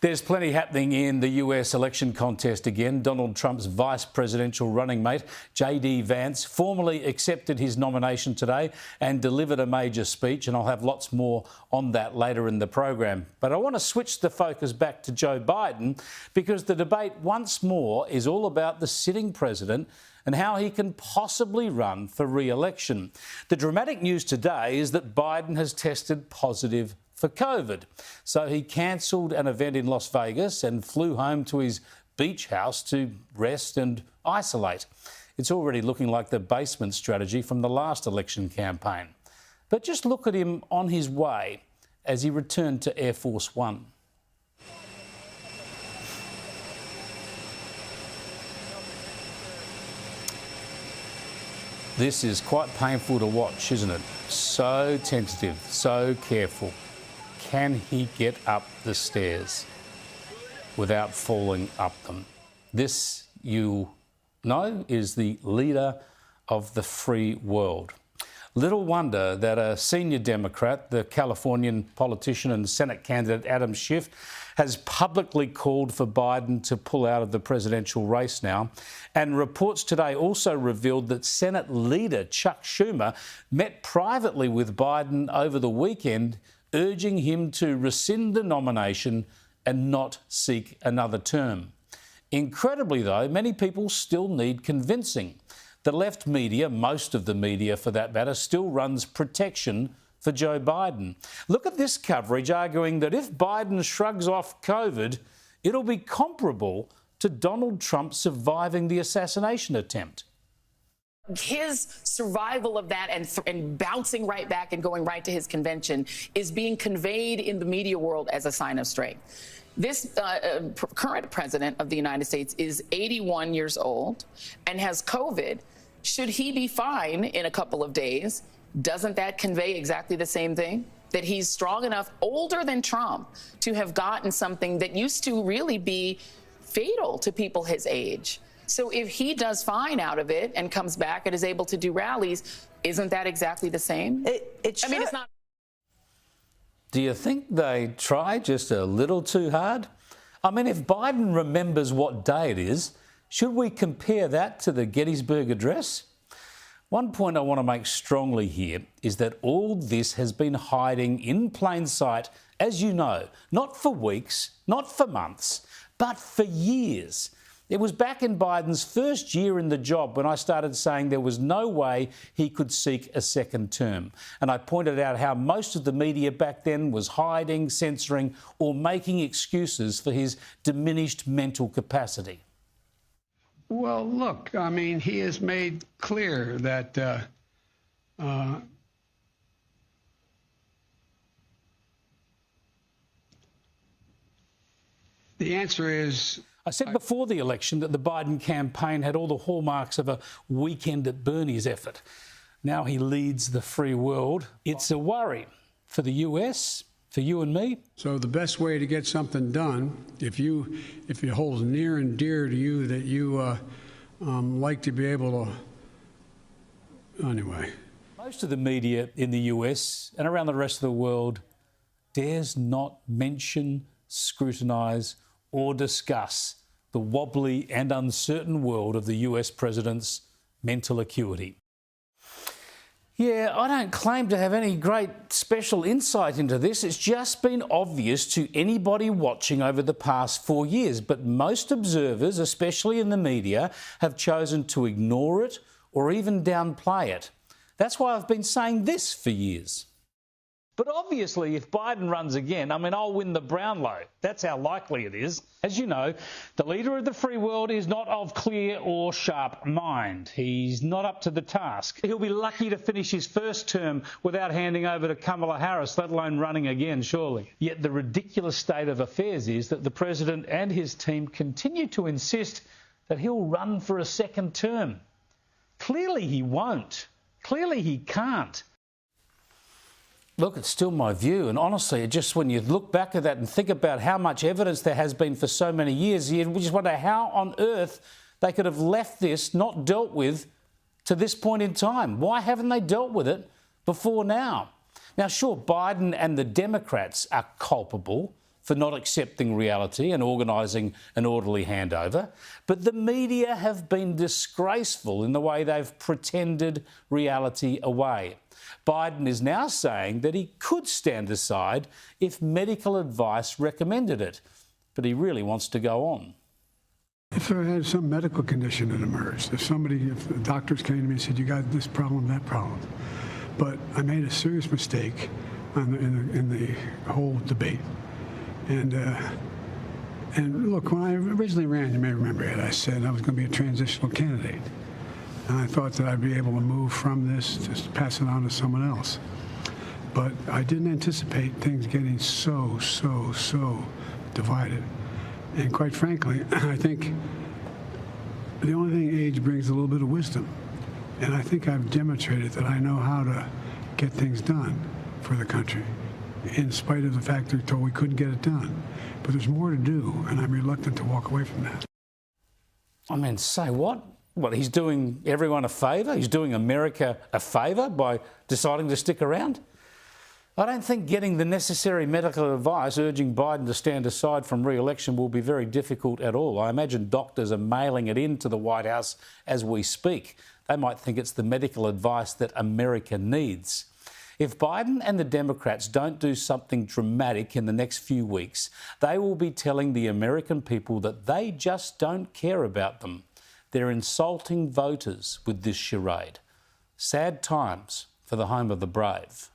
There's plenty happening in the US election contest again. Donald Trump's vice presidential running mate, JD Vance, formally accepted his nomination today and delivered a major speech, and I'll have lots more on that later in the program. But I want to switch the focus back to Joe Biden because the debate once more is all about the sitting president and how he can possibly run for re-election. The dramatic news today is that Biden has tested positive for COVID. So he cancelled an event in Las Vegas and flew home to his beach house to rest and isolate. It's already looking like the basement strategy from the last election campaign. But just look at him on his way as he returned to Air Force One. This is quite painful to watch, isn't it? So tentative, so careful. Can he get up the stairs without falling up them? This, you know, is the leader of the free world. Little wonder that a senior Democrat, the Californian politician and Senate candidate Adam Schiff, has publicly called for Biden to pull out of the presidential race now. And reports today also revealed that Senate leader Chuck Schumer met privately with Biden over the weekend, urging him to rescind the nomination and not seek another term. Incredibly, though, many people still need convincing. The left media, most of the media for that matter, still runs protection for Joe Biden. Look at this coverage arguing that if Biden shrugs off COVID, it'll be comparable to Donald Trump surviving the assassination attempt. His survival of that and bouncing right back and going right to his convention is being conveyed in the media world as a sign of strength. This current president of the United States is 81 years old and has COVID. Should he be fine in a couple of days, doesn't that convey exactly the same thing? That he's strong enough, older than Trump, to have gotten something that used to really be fatal to people his age. So if he does fine out of it and comes back and is able to do rallies, isn't that exactly the same? It should. I mean, it's not. Do you think they try just a little too hard? I mean, if Biden remembers what day it is, should we compare that to the Gettysburg Address? One point I want to make strongly here is that all this has been hiding in plain sight, as you know, not for weeks, not for months, but for years. It was back in Biden's first year in the job when I started saying there was no way he could seek a second term. And I pointed out how most of the media back then was hiding, censoring, or making excuses for his diminished mental capacity. Well, look, I mean, he has made clear that the answer is... I said before the election that the Biden campaign had all the hallmarks of a weekend at Bernie's effort. Now he leads the free world. It's a worry for the US, for you and me. So the best way to get something done, if it holds near and dear to you that you like to be able to... Anyway. Most of the media in the US and around the rest of the world dares not mention, scrutinise or discuss the wobbly and uncertain world of the US president's mental acuity. Yeah, I don't claim to have any great special insight into this. It's just been obvious to anybody watching over the past 4 years. But most observers, especially in the media, have chosen to ignore it or even downplay it. That's why I've been saying this for years. But obviously, if Biden runs again, I mean, I'll win the Brownlow. That's how likely it is. As you know, the leader of the free world is not of clear or sharp mind. He's not up to the task. He'll be lucky to finish his first term without handing over to Kamala Harris, let alone running again, surely. Yet the ridiculous state of affairs is that the president and his team continue to insist that he'll run for a second term. Clearly he won't. Clearly he can't. Look, it's still my view, and honestly, just when you look back at that and think about how much evidence there has been for so many years, you just wonder how on earth they could have left this not dealt with to this point in time. Why haven't they dealt with it before now? Now, sure, Biden and the Democrats are culpable, for not accepting reality and organising an orderly handover, but the media have been disgraceful in the way they've pretended reality away. Biden is now saying that he could stand aside if medical advice recommended it, but he really wants to go on. If I had some medical condition that emerged, if the doctors came to me and said, you got this problem, that problem, but I made a serious mistake in the whole debate. And look, when I originally ran, you may remember it, I said I was going to be a transitional candidate. And I thought that I'd be able to move from this, just pass it on to someone else. But I didn't anticipate things getting so divided. And quite frankly, I think the only thing age brings is a little bit of wisdom. And I think I've demonstrated that I know how to get things done for the country, in spite of the fact that we were told we couldn't get it done. But there's more to do, and I'm reluctant to walk away from that. I mean, say what? What, he's doing everyone a favour? He's doing America a favour by deciding to stick around? I don't think getting the necessary medical advice urging Biden to stand aside from re-election will be very difficult at all. I imagine doctors are mailing it into the White House as we speak. They might think it's the medical advice that America needs. If Biden and the Democrats don't do something dramatic in the next few weeks, they will be telling the American people that they just don't care about them. They're insulting voters with this charade. Sad times for the home of the brave.